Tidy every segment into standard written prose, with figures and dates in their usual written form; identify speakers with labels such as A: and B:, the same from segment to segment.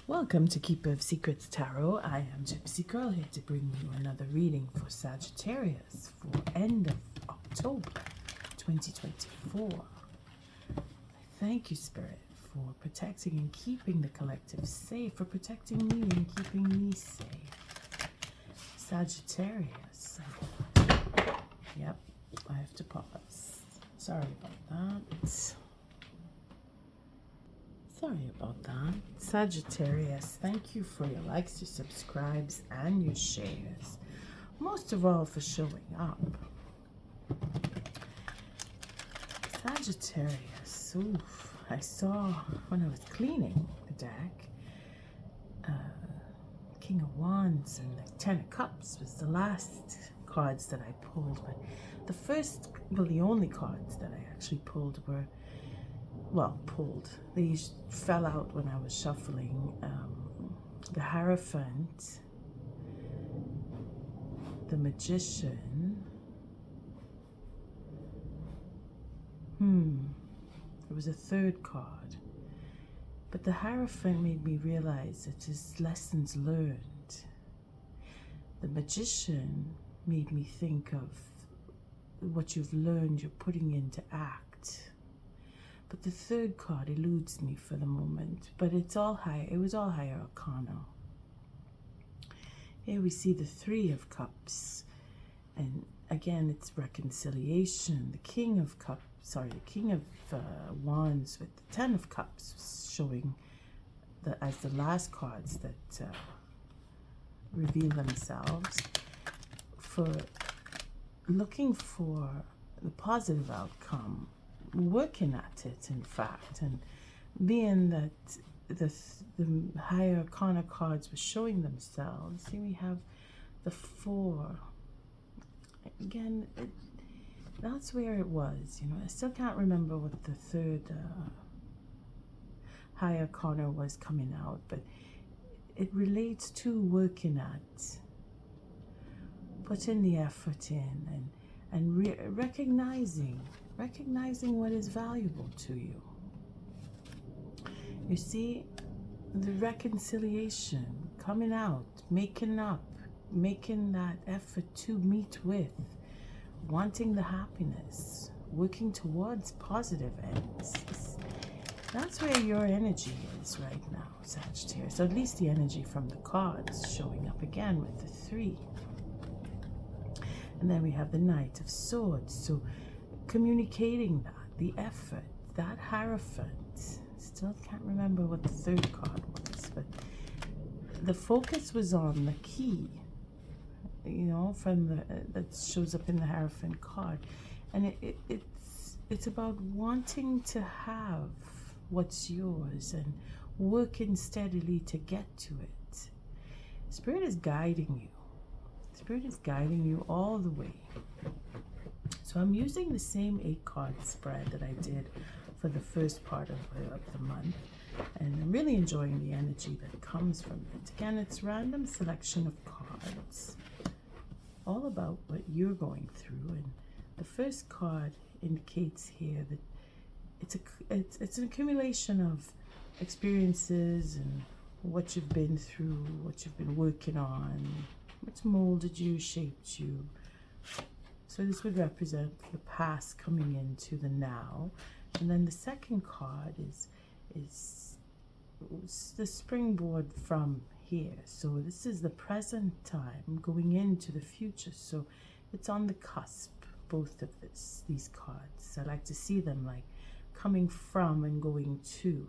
A: Welcome to Keeper of Secrets Tarot. I am Gypsy Girl here to bring you another reading for Sagittarius for end of October 2024. I thank you, Spirit, for protecting and keeping the collective safe, for protecting me and keeping me safe. Sagittarius. Yep, I have to pause. Sorry about that. Sorry about that. Sagittarius, thank you for your likes, your subscribes, and your shares. Most of all, for showing up. Sagittarius, oof, I saw when I was cleaning the deck, King of Wands and the Ten of Cups was the last cards that I pulled. But the first, well, the only cards that I actually pulled were they fell out when I was shuffling. The Hierophant, the Magician. There was a third card. But the Hierophant made me realize it is lessons learned. The Magician made me think of what you've learned you're putting into act. But the third card eludes me for the moment. But it was all higher arcana. Here we see the Three of Cups. And again, it's reconciliation. The King of Wands with the Ten of Cups showing as the last cards that reveal themselves. For looking for the positive outcome. Working at it, in fact, and being that the higher arcana cards were showing themselves. Here we have the Four. Again, that's where it was. I still can't remember what the third higher arcana was coming out, but it relates to working at, putting the effort in, and recognizing what is valuable to you. You see, the reconciliation, coming out, making up, making that effort to meet with, wanting the happiness, working towards positive ends. That's where your energy is right now, Sagittarius. So at least the energy from the cards showing up again with the Three. And then we have the Knight of Swords. So communicating that, the effort, that Hierophant. Still can't remember what the third card was, but the focus was on the key, from that shows up in the Hierophant card, and it's about wanting to have what's yours and working steadily to get to it. Spirit is guiding you. Spirit is guiding you all the way. So I'm using the same 8-card spread that I did for the first part of the month. And I'm really enjoying the energy that comes from it. Again, it's random selection of cards. All about what you're going through. And the first card indicates here that it's an accumulation of experiences and what you've been through, what you've been working on, what's molded you, shaped you. So this would represent the past coming into the now. And then the second card is the springboard from here. So this is the present time going into the future. So it's on the cusp, both of these cards. I like to see them like coming from and going to.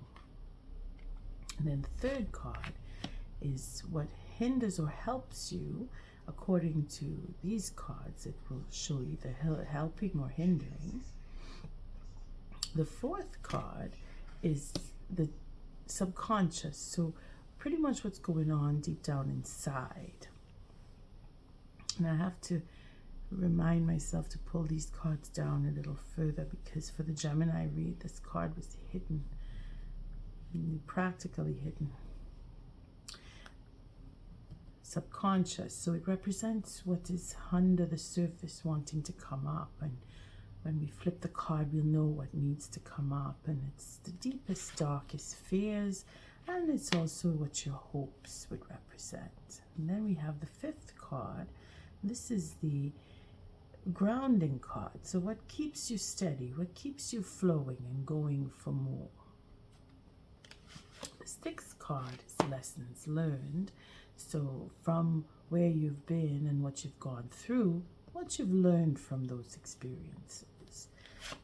A: And then the third card is what hinders or helps you. According to these cards, it will show you the helping or hindering. The fourth card is the subconscious, so pretty much what's going on deep down inside. And I have to remind myself to pull these cards down a little further, because for the Gemini read, this card was hidden, practically hidden. Subconscious, so it represents what is under the surface wanting to come up, and when we flip the card we'll know what needs to come up, and it's the deepest, darkest fears And it's also what your hopes would represent. And then we have the fifth card. This is the grounding card. So what keeps you steady? What keeps you flowing and going for more? The sixth card is lessons learned. So from where you've been and what you've gone through, what you've learned from those experiences.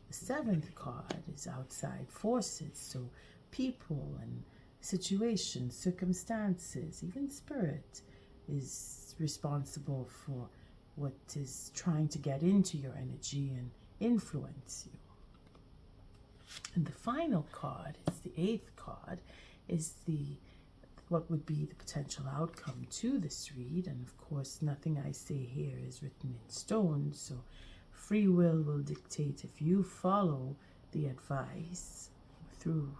A: The seventh card is outside forces. So people and situations, circumstances, even spirit is responsible for what is trying to get into your energy and influence you. And the final card is the eighth card, is what would be the potential outcome to this read. And of course, nothing I say here is written in stone, so free will dictate if you follow the advice through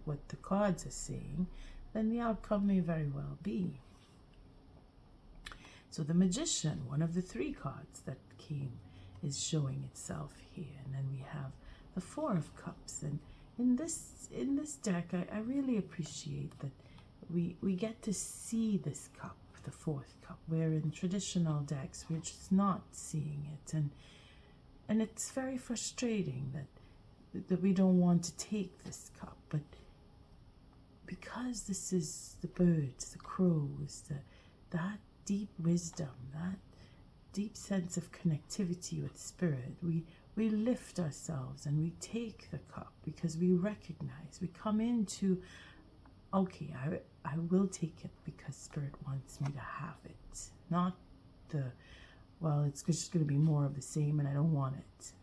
A: what the cards are saying, then the outcome may very well be. So the Magician, one of the three cards that came, is showing itself here. And then we have the Four of Cups. And in this deck, I really appreciate that we get to see this cup, the fourth cup, where in traditional decks we're just not seeing it. And it's very frustrating that we don't want to take this cup. But because this is the birds, the crows, that deep wisdom, that deep sense of connectivity with spirit, we lift ourselves and we take the cup because we recognize, we come into, okay, I will take it because spirit wants me to have it. Not well, it's just going to be more of the same and I don't want it.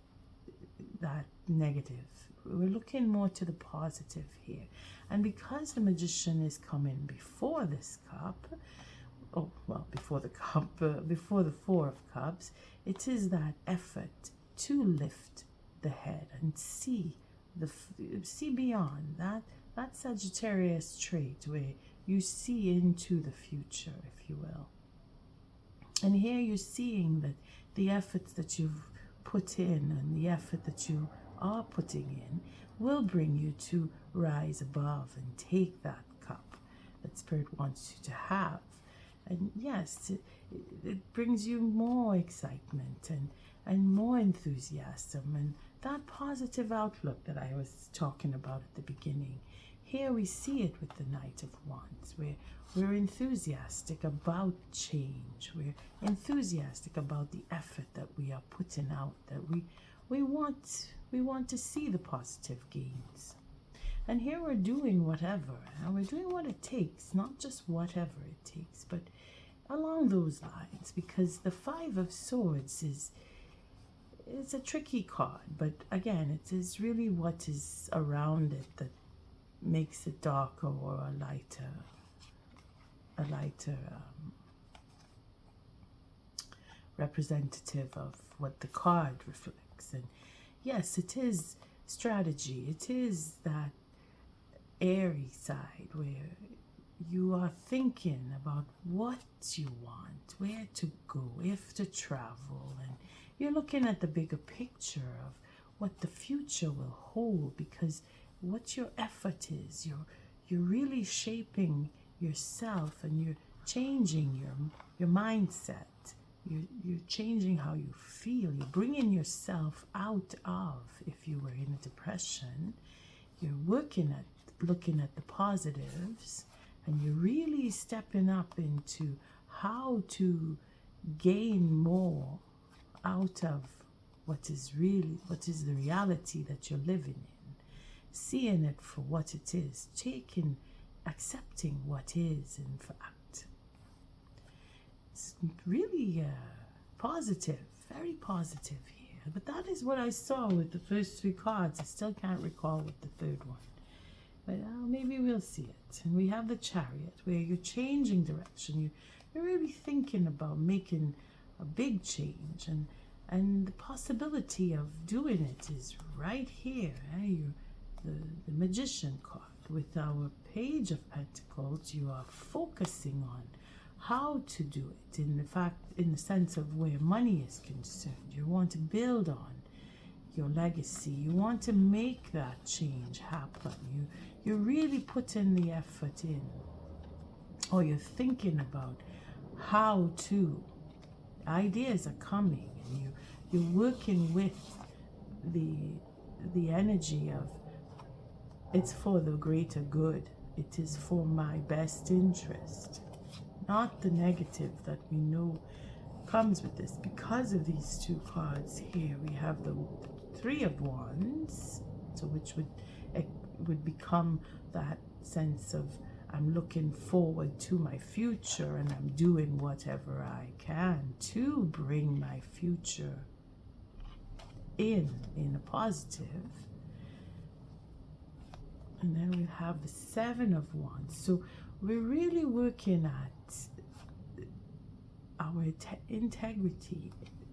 A: That negative. We're looking more to the positive here. And because the Magician is coming before this cup, before the cup, before the Four of Cups, it is that effort to lift the head and see beyond that Sagittarius trait where you see into the future, if you will. And here you're seeing that the efforts that you've put in and the effort that you are putting in will bring you to rise above and take that cup that Spirit wants you to have. And yes, it brings you more excitement and more enthusiasm and that positive outlook that I was talking about at the beginning. Here we see it with the Knight of Wands, where we're enthusiastic about change. We're enthusiastic about the effort that we are putting out, that we want to see the positive gains. And here we're doing whatever, and we're doing what it takes, not just whatever it takes, but along those lines, because the Five of Swords is a tricky card, but again, it is really what is around it that makes it darker or a lighter representative of what the card reflects. And yes, it is strategy. It is that airy side where you are thinking about what you want, where to go, if to travel, and you're looking at the bigger picture of what the future will hold, because what your effort is, you're really shaping yourself and you're changing your mindset. You're changing how you feel. You're bringing yourself out of, if you were in a depression, you're looking at the positives, and you're really stepping up into how to gain more out of what is the reality that you're living in, seeing it for what it is, accepting what is in fact. It's really positive, very positive here. But that is what I saw with the first three cards. I still can't recall with the third one. But maybe we'll see it. And we have the Chariot, where you're changing direction. You're really thinking about making a big change. And the possibility of doing it is right here. The Magician card. With our Page of Pentacles, you are focusing on how to do it. In the sense of where money is concerned. You want to build on your legacy. You want to make that change happen. You really put in the effort in, or you're thinking about how to. Ideas are coming, and you're working with the energy of it's for the greater good. It is for my best interest, not the negative that we know comes with this. Because of these two cards here, we have the Three of Wands, so which would become that sense of I'm looking forward to my future, and I'm doing whatever I can to bring my future in a positive. And then we have the Seven of Wands. So we're really working at our integrity,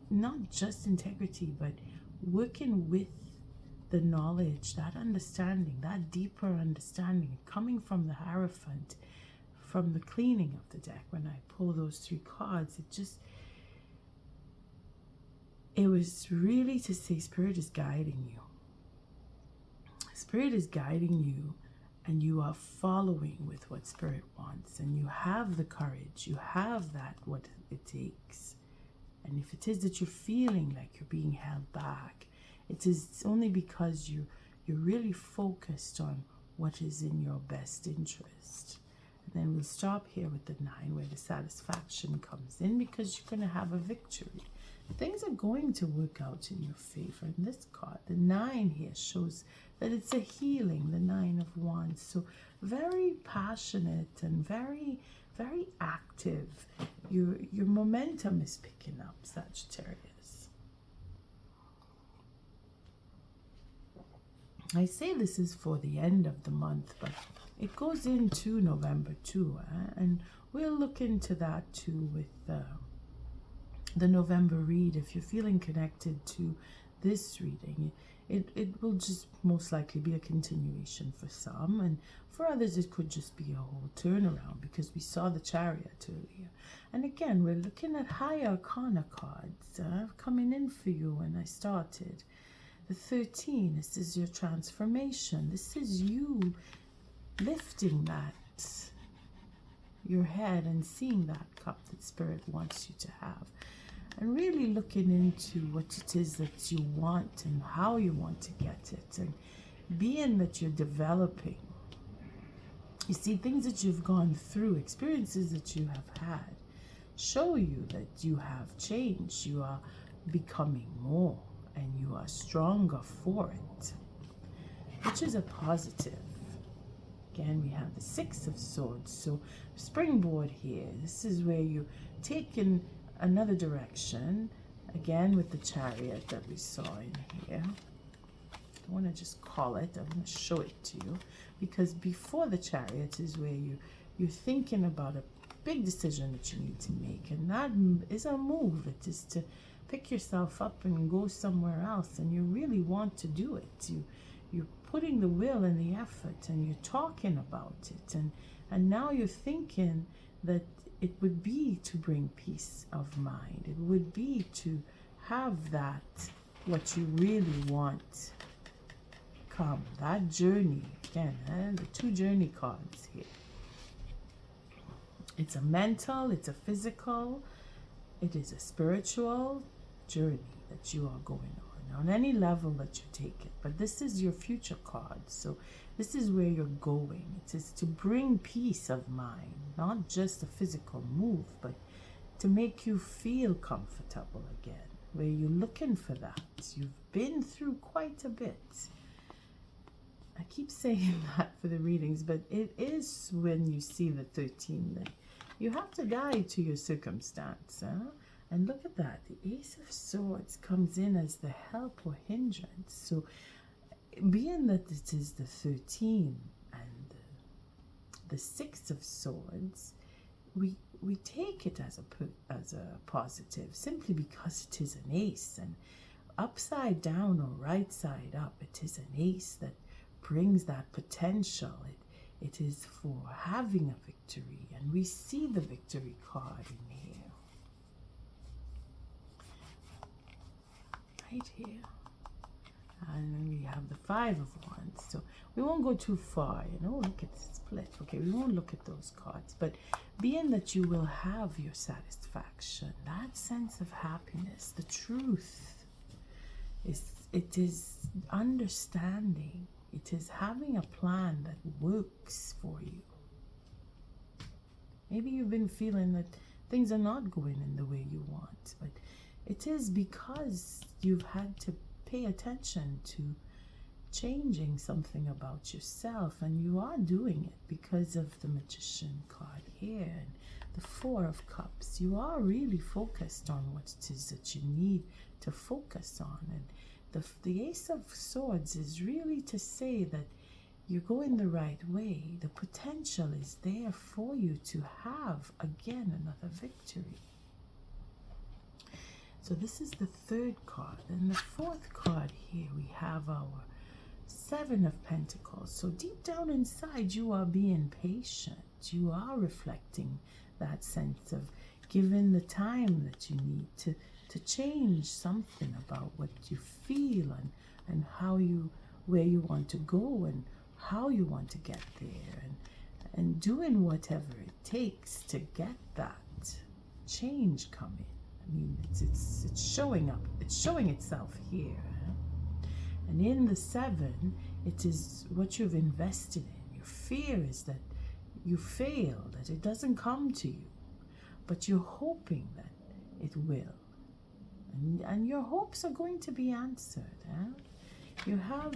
A: not just integrity, but working with the knowledge, that understanding, that deeper understanding coming from the Hierophant, from the cleaning of the deck. When I pull those three cards, it was really to say Spirit is guiding you. Spirit is guiding you, and you are following with what Spirit wants, and you have the courage, you have that what it takes. And if it is that you're feeling like you're being held back, it is only because you're really focused on what is in your best interest. And then we'll stop here with the 9, where the satisfaction comes in, because you're going to have a victory. Things are going to work out in your favor. In this card, the 9 here shows that it's a healing, the 9 of Wands. So very passionate and very, very active. Your momentum is picking up, Sagittarius. I say this is for the end of the month, but it goes into November too, and we'll look into that too with the November read. If you're feeling connected to this reading, it will just most likely be a continuation for some, and for others it could just be a whole turnaround, because we saw the Chariot earlier. And again, we're looking at high arcana cards coming in for you when I started. The 13, this is your transformation. This is you lifting that, your head, and seeing that cup that Spirit wants you to have. And really looking into what it is that you want and how you want to get it. And being that you're developing. You see, things that you've gone through, experiences that you have had, show you that you have changed. You are becoming more, and you are stronger for it, which is a positive. Again, we have the 6 of Swords. So springboard here. This is where you take in another direction, again with the Chariot that we saw in here. I want to just call it, I'm going to show it to you, because before the Chariot is where you're thinking about a big decision that you need to make, and that is a move. It is to pick yourself up and go somewhere else, and you really want to do it. You're putting the will and the effort, and you're talking about it, and now you're thinking that it would be to bring peace of mind. It would be to have that, what you really want, come. That journey, again, the 2 journey cards here. It's a mental, it's a physical, it is a spiritual journey that you are going on any level that you take it. But this is your future card, so this is where you're going. It is to bring peace of mind, not just a physical move, but to make you feel comfortable again, where you're looking for that. You've been through quite a bit. I keep saying that for the readings, but it is when you see the 13 that you have to die to your circumstance. And look at that, the Ace of Swords comes in as the help or hindrance. So being that it is the 13 and the 6 of Swords, we take it as a positive, simply because it is an ace, and upside down or right side up, it is an ace that brings that potential. It is for having a victory, and we see the victory card in here. Right here. And then we have the Five of Wands. So we won't go too far, you know. Look at the split. Okay, we won't look at those cards. But being that you will have your satisfaction, that sense of happiness, the truth, it is understanding. It is having a plan that works for you. Maybe you've been feeling that things are not going in the way you want, but it is because you've had to pay attention to changing something about yourself, and you are doing it because of the Magician card here and the Four of Cups. You are really focused on what it is that you need to focus on, and the Ace of Swords is really to say that you're going the right way. The potential is there for you to have again another victory. So this is the third card. And the fourth card here, we have our Seven of Pentacles. So deep down inside, you are being patient. You are reflecting that sense of giving the time that you need to change something about what you feel and how where you want to go and how you want to get there, and doing whatever it takes to get that change coming. I mean, it's showing up. It's showing itself here. And in the Seven, it is what you've invested in. Your fear is that you fail, that it doesn't come to you. But you're hoping that it will. And your hopes are going to be answered. You have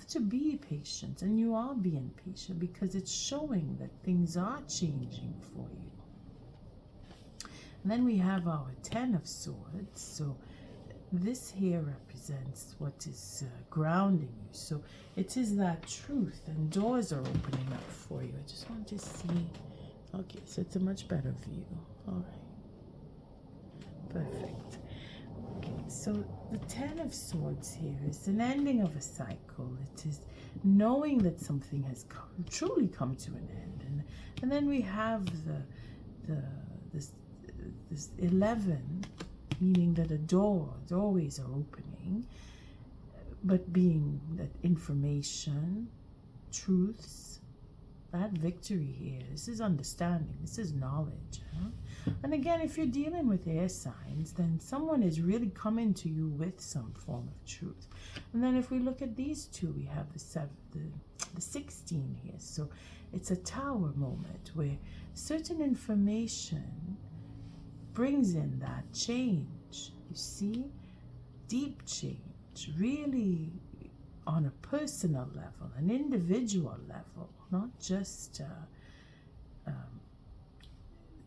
A: to be patient, and you are being patient because it's showing that things are changing for you. And then we have our Ten of Swords. So this here represents what is grounding you. So it is that truth, and doors are opening up for you. I just want to see. Okay, so it's a much better view. All right. Perfect. Okay, so the Ten of Swords here is an ending of a cycle. It is knowing that something has truly come to an end. And then we have this 11, meaning that doorways are opening, but being that information, truths, that victory here, this is understanding, this is knowledge. And again, if you're dealing with air signs, then someone is really coming to you with some form of truth. And then if we look at these two, we have the 16 here. So it's a tower moment where certain information brings in that change. You see, deep change, really on a personal level, an individual level, not just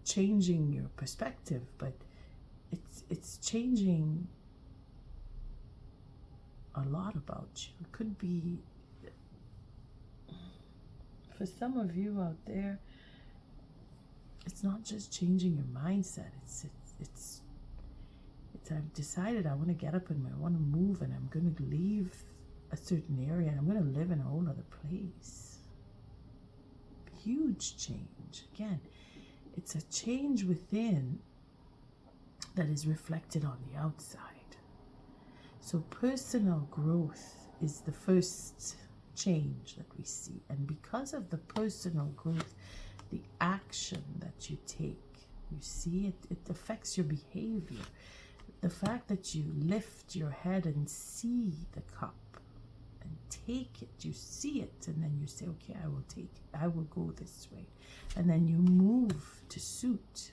A: changing your perspective, but it's changing a lot about you. It could be, for some of you out there, it's not just changing your mindset. It's I've decided I want to get up and I want to move, and I'm going to leave a certain area and I'm going to live in a whole other place. Huge change. Again, it's a change within that is reflected on the outside. So personal growth is the first change that we see. And because of the personal growth, the action that you take, you see, it affects your behavior. The fact that you lift your head and see the cup and take it, you see it, and then you say, okay, I will take it, I will go this way. And then you move to suit.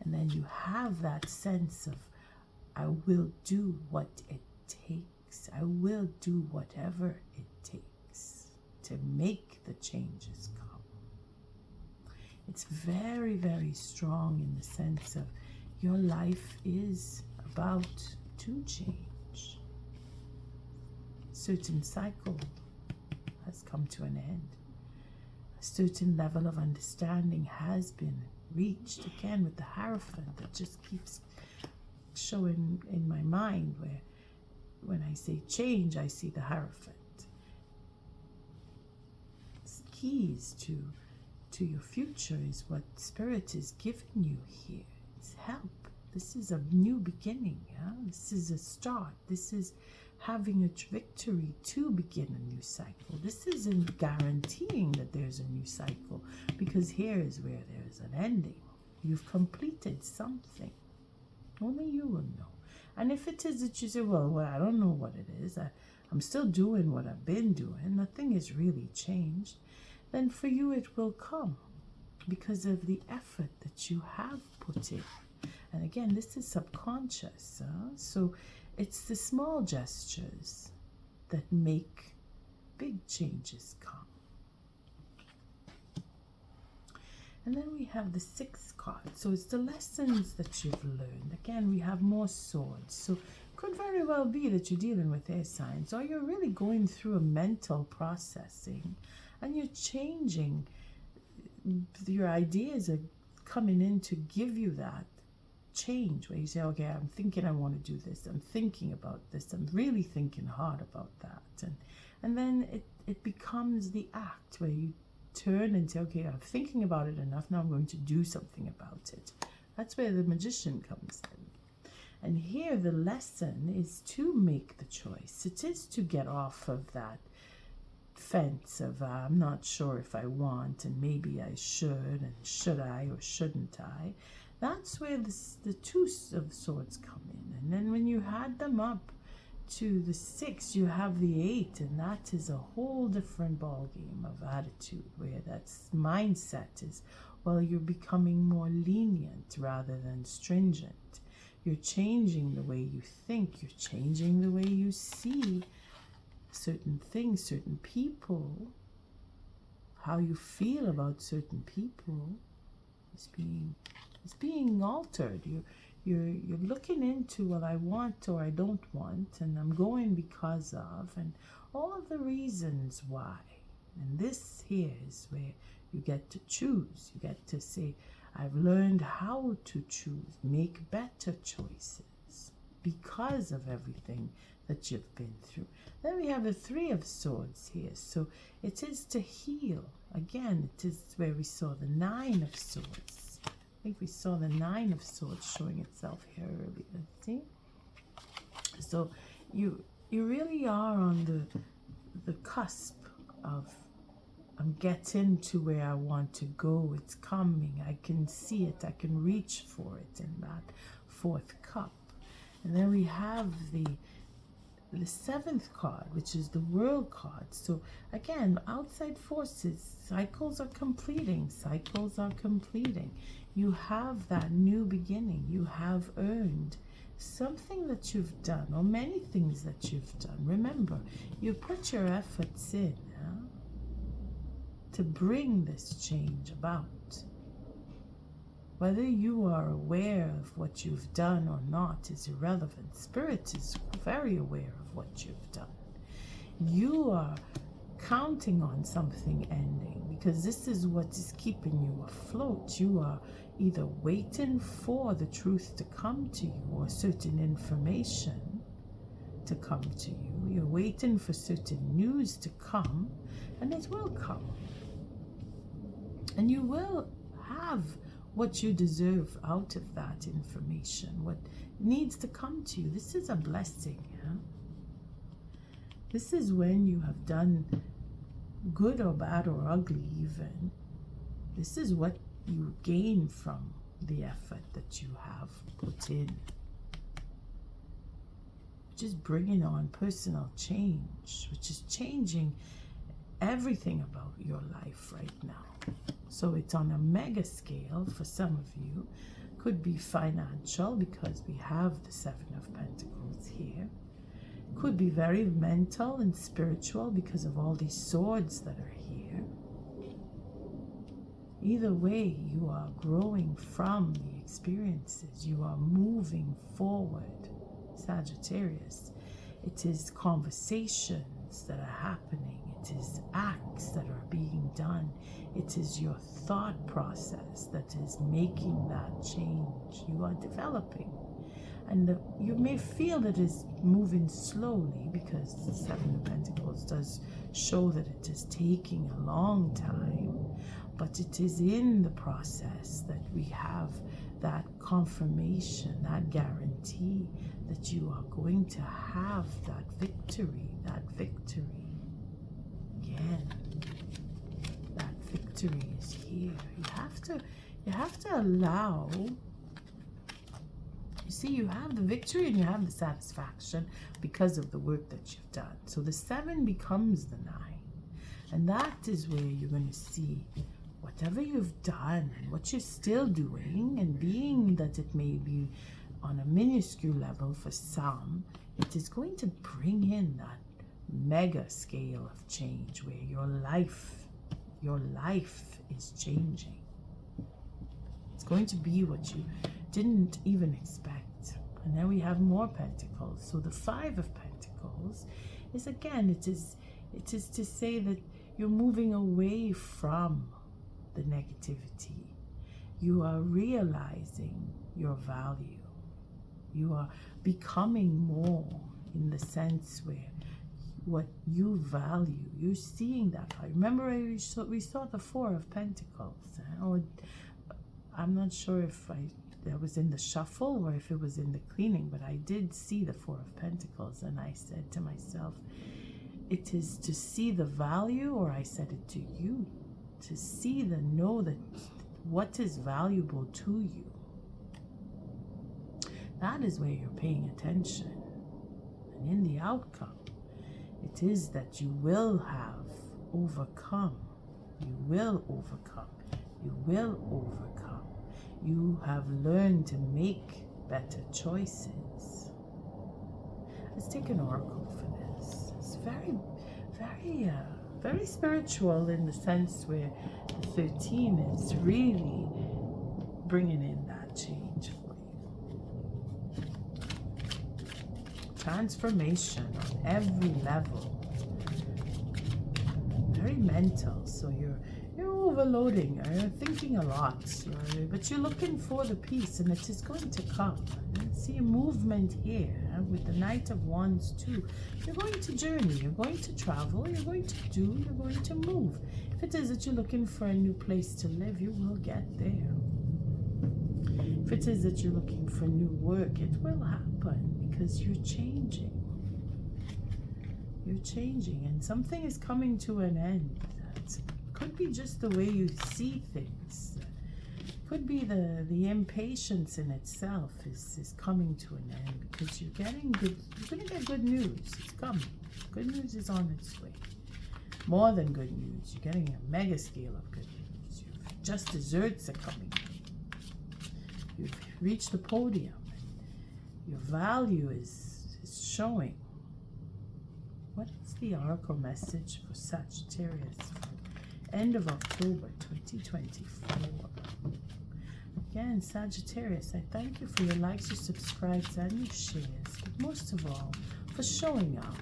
A: And then you have that sense of, I will do what it takes. I will do whatever it takes to make the changes come. It's very, very strong in the sense of your life is about to change. A certain cycle has come to an end. A certain level of understanding has been reached. Again, with the Hierophant, that just keeps showing in my mind, where when I say change, I see the Hierophant. Keys to your future is what Spirit is giving you here. It's help. This is a new beginning. Yeah? This is a start. This is having a victory to begin a new cycle. This isn't guaranteeing that there's a new cycle, because here is where there's an ending. You've completed something. Only you will know. And if it is that you say, well, I don't know what it is, I'm still doing what I've been doing, nothing has really changed, then for you it will come because of the effort that you have put in. And again, this is subconscious. So it's the small gestures that make big changes come. And then we have the 6th card. So it's the lessons that you've learned. Again, we have more swords. So it could very well be that you're dealing with air signs, or you're really going through a mental processing and you're changing. Your ideas are coming in to give you that change where you say, okay, I'm thinking I want to do this. I'm thinking about this. I'm really thinking hard about that. And then it becomes the act where you turn and say, okay, I'm thinking about it enough, now I'm going to do something about it. That's where the magician comes in. And here the lesson is to make the choice. It is to get off of that fence of I'm not sure if I want, and maybe I should, and should I or shouldn't I. That's where the 2 of swords come in. And then when you add them up to the 6, you have the 8, and that is a whole different ball game of attitude, where that mindset is, well, you're becoming more lenient rather than stringent. You're changing the way you think. You're changing the way you see certain things, certain people. How you feel about certain people is being altered. You're looking into, well, I want or I don't want, and I'm going because of, and all of the reasons why. And this here is where you get to choose. You get to say, I've learned how to choose, make better choices because of everything that you've been through. Then we have the 3 of swords here. So it is to heal. Again, it is where we saw the 9 of swords. I think we saw the 9 of swords showing itself here earlier. See? So you really are on the cusp of, I'm getting to where I want to go. It's coming. I can see it. I can reach for it in that 4th cup. And then we have the 7th card, which is the World card. So again, outside forces, cycles are completing. Cycles are completing. You have that new beginning. You have earned something that you've done, or many things that you've done. Remember, you put your efforts in to bring this change about. Whether you are aware of what you've done or not is irrelevant. Spirit is very aware of what you've done. You are counting on something ending, because this is what is keeping you afloat. You are either waiting for the truth to come to you, or certain information to come to you. You're waiting for certain news to come, and it will come. And you will have what you deserve out of that information, what needs to come to you. This is a blessing. This is when you have done good or bad or ugly even. This is what you gain from the effort that you have put in. Just bringing on personal change, which is changing everything about your life right now. So it's on a mega scale for some of you. Could be financial, because we have the 7 of Pentacles here. Could be very mental and spiritual because of all these swords that are here. Either way, you are growing from the experiences. You are moving forward, Sagittarius. It is conversations that are happening. It is acts that are being done. It is your thought process that is making that change. You are developing. And you may feel that it's moving slowly, because the 7 of Pentacles does show that it is taking a long time. But it is in the process that we have that confirmation, that guarantee that you are going to have that victory. Again, that victory is here. You have to allow. You see, you have the victory and you have the satisfaction because of the work that you've done. So the 7 becomes the 9. And that is where you're going to see whatever you've done and what you're still doing, and being that it may be on a minuscule level for some, it is going to bring in that mega scale of change where your life is changing. It's going to be what you didn't even expect. And then we have more pentacles. So the 5 of pentacles is, again, it is to say that you're moving away from the negativity. You are realizing your value. You are becoming more in the sense where what you value, you're seeing that. I remember we saw the 4 of pentacles. Or I'm not sure if that was in the shuffle or if it was in the cleaning, but I did see the 4 of pentacles, and I said to myself, it is to see the value, or I said it to you, to see know that what is valuable to you. That is where you're paying attention. And in the outcome, it is that you will have overcome. You will overcome. You will overcome. You have learned to make better choices. Let's take an oracle for this. It's very spiritual in the sense where the 13 is really bringing in that change for you. Transformation on every level. Very mental, so you're overloading, you're thinking a lot, but you're looking for the peace, and it is going to come. See a movement here with the Knight of Wands too. You're going to journey, you're going to travel, you're going to move. If it is that you're looking for a new place to live, you will get there. If it is that you're looking for new work, it will happen because you're changing. You're changing, and something is coming to an end. That could be just the way you see things. Could be the impatience in itself is coming to an end, because you're getting good. You're going to get good news. It's coming. Good news is on its way. More than good news. You're getting a mega scale of good news. Just desserts are coming. You've reached the podium. Your value is showing. What is the oracle message for Sagittarius for end of October 2024? Again, Sagittarius, I thank you for your likes, your subscribes, and your shares, but most of all, for showing up.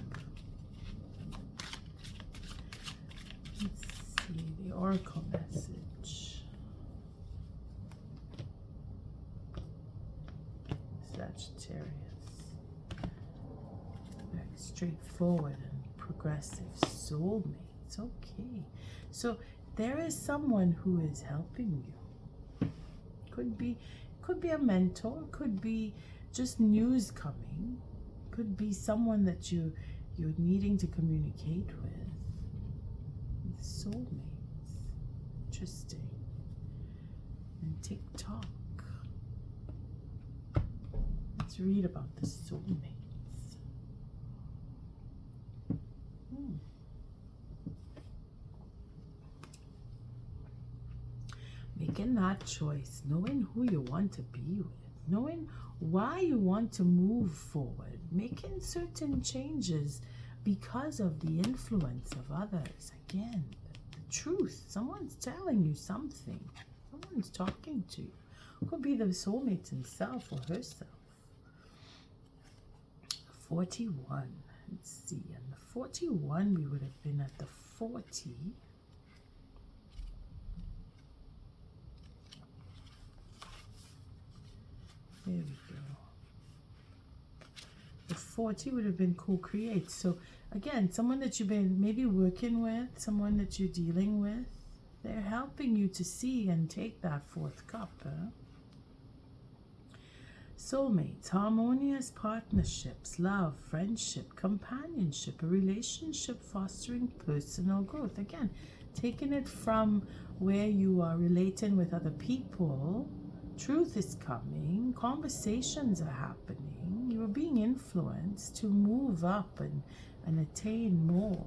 A: Let's see the oracle message. Sagittarius. Very straightforward and progressive soulmates. Okay. So there is someone who is helping you. Could be a mentor, could be just news coming, could be someone that you're needing to communicate with. Soulmates. Interesting. And TikTok. Let's read about the soulmates. Making that choice, knowing who you want to be with, knowing why you want to move forward, making certain changes because of the influence of others. Again, the truth. Someone's telling you something. Someone's talking to you. Could be the soulmate himself or herself. 41. Let's see. And the 41, we would have been at the 40. There we go. The 40 would have been co-create. So again, someone that you've been maybe working with, someone that you're dealing with, They're helping you to see and take that fourth cup. Soulmates, harmonious partnerships, love, friendship, companionship, a relationship fostering personal growth. Again, taking it from where you are relating with other people, truth is coming, conversations are happening, you are being influenced to move up and attain more.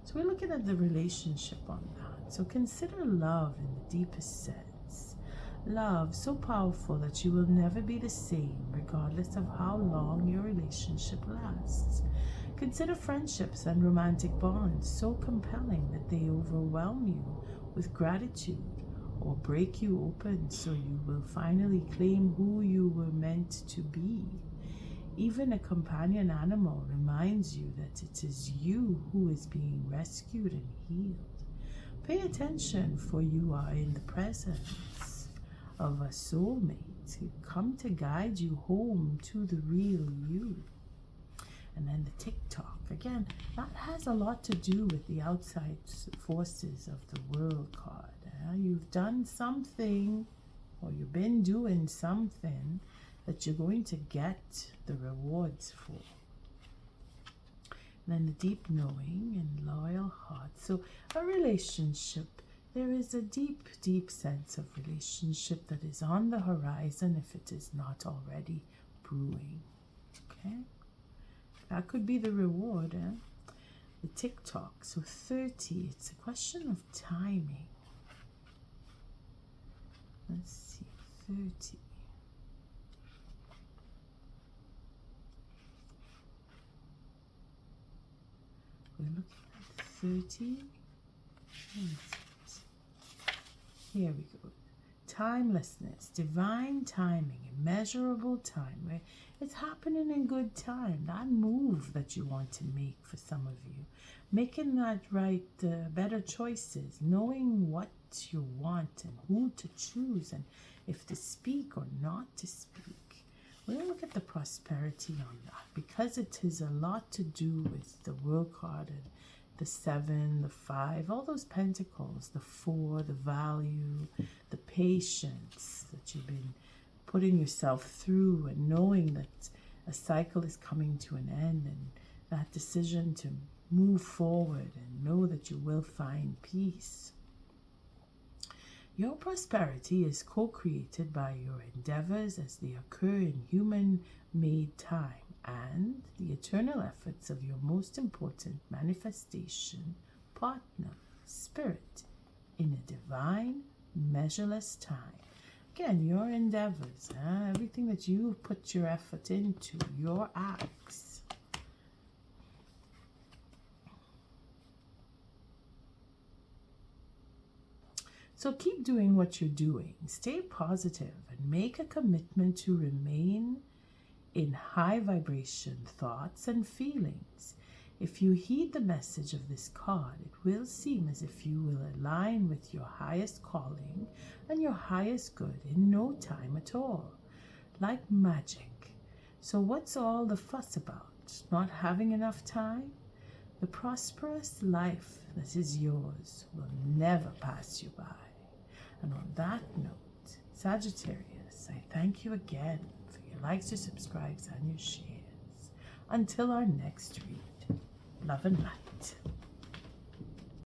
A: So we're looking at the relationship on that. So consider love in the deepest sense. Love so powerful that you will never be the same regardless of how long your relationship lasts. Consider friendships and romantic bonds so compelling that they overwhelm you with gratitude or break you open so you will finally claim who you were meant to be. Even a companion animal reminds you that it is you who is being rescued and healed. Pay attention, for you are in the presence of a soulmate who come to guide you home to the real you. And then the TikTok, again, that has a lot to do with the outside forces of the world card. You've done something, or you've been doing something that you're going to get the rewards for. And then the deep knowing and loyal heart. So a relationship, there is a deep, deep sense of relationship that is on the horizon if it is not already brewing. Okay? That could be the reward. The TikTok, so 30, it's a question of timing. Let's see, 30. We're looking at 30. Here we go. Timelessness, divine timing, immeasurable time, where it's happening in good time. That move that you want to make for some of you, making that right, better choices, knowing what you want and who to choose and if to speak or not to speak. We're going to look at the prosperity on that because it has a lot to do with the World card and the 7, the 5, all those pentacles, the 4, the value, the patience that you've been putting yourself through and knowing that a cycle is coming to an end, and that decision to move forward and know that you will find peace. Your prosperity is co-created by your endeavors as they occur in human-made time and the eternal efforts of your most important manifestation partner, spirit, in a divine, measureless time. Again, your endeavors, everything that you put your effort into, your acts. So keep doing what you're doing. Stay positive and make a commitment to remain in high vibration thoughts and feelings. If you heed the message of this card, it will seem as if you will align with your highest calling and your highest good in no time at all, like magic. So what's all the fuss about? Not having enough time? The prosperous life that is yours will never pass you by. And on that note, Sagittarius, I thank you again for your likes, your subscribes, and your shares. Until our next read, love and light.